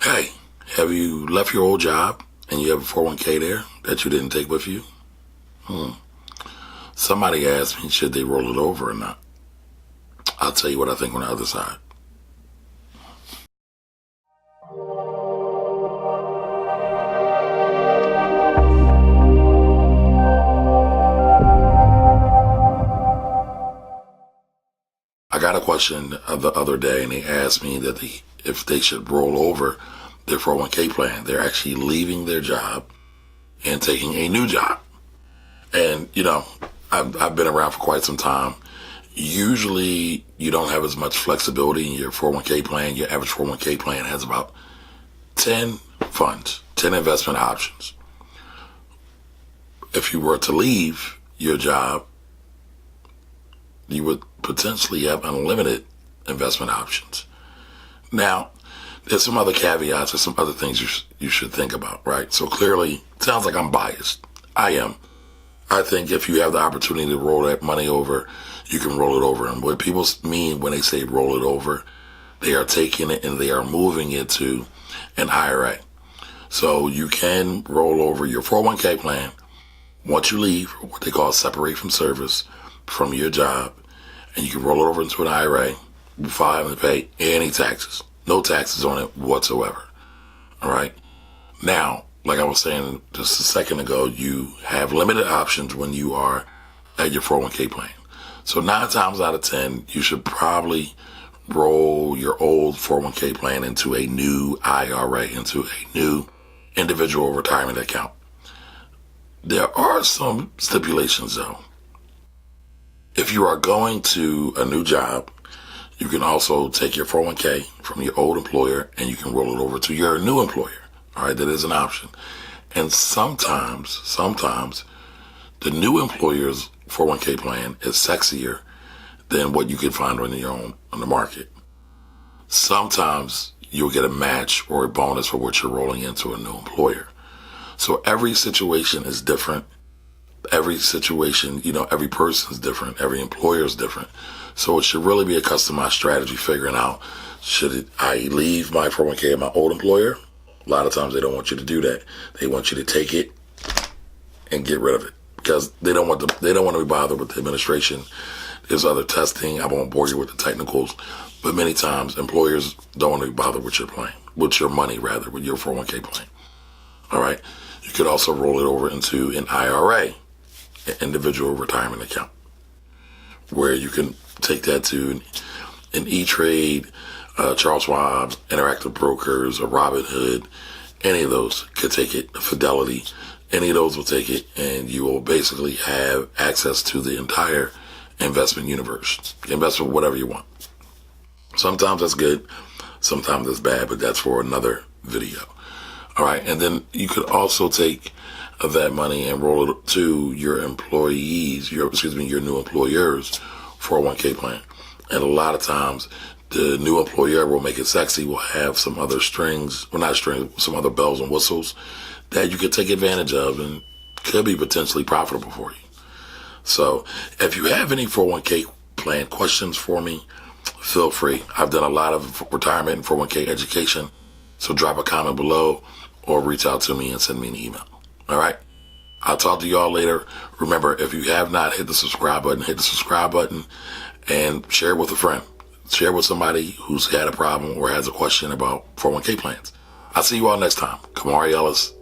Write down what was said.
Hey, have you left your old job and you have a 401k there that you didn't take with you? Somebody asked me, should they roll it over or not? I'll tell you what I think on the other side. I got a question the other day, and they asked me that if they should roll over their 401k plan. They're actually leaving their job and taking a new job. And, I've been around for quite some time. Usually, you don't have as much flexibility in your 401k plan. Your average 401k plan has about 10 funds, 10 investment options. If you were to leave your job, you would potentially have unlimited investment options. Now, there's some other caveats or some other things you should think about, right? So clearly, it sounds like I'm biased. I am. I think if you have the opportunity to roll that money over, you can roll it over. And what people mean when they say roll it over, they are taking it and they are moving it to an IRA. So you can roll over your 401k plan once you leave, what they call separate from service, from your job, and you can roll it over into an IRA without having to pay any taxes. No taxes on it whatsoever. All right? Now, like I was saying just a second ago, you have limited options when you are at your 401k plan. So 9 times out of 10, you should probably roll your old 401k plan into a new IRA, into a new individual retirement account. There are some stipulations though. If you are going to a new job, you can also take your 401k from your old employer and you can roll it over to your new employer. All right, that is an option. And sometimes the new employer's 401k plan is sexier than what you can find on your own on the market. Sometimes you'll get a match or a bonus for what you're rolling into a new employer. So every situation is different. Every situation, every person's different. Every employer is different. So it should really be a customized strategy figuring out, should I leave my 401k at my old employer? A lot of times they don't want you to do that. They want you to take it and get rid of it because they don't want to be bothered with the administration. There's other testing. I won't bore you with the technicals, but many times employers don't want to be bothered with your plan, with your money rather, with your 401k plan. All right. You could also roll it over into an IRA, an individual retirement account, where you can take that to an E-Trade, Charles Schwab, Interactive Brokers, or Robinhood. Any of those could take it. Fidelity, any of those will take it, and you will basically have access to the entire investment universe. Invest with whatever you want. Sometimes that's good, sometimes that's bad, but that's for another video. All right, and then you could also take that money and roll it to your employees, your new employer's 401k plan. And a lot of times, the new employer will make it sexy, will have some other some other bells and whistles that you could take advantage of and could be potentially profitable for you. So if you have any 401k plan questions for me, feel free. I've done a lot of retirement and 401k education. So drop a comment below or reach out to me and send me an email. All right. I'll talk to y'all later. Remember, if you have not hit the subscribe button and share it with a friend. Share with somebody who's had a problem or has a question about 401k plans. I'll see you all next time. Kamari Ellis,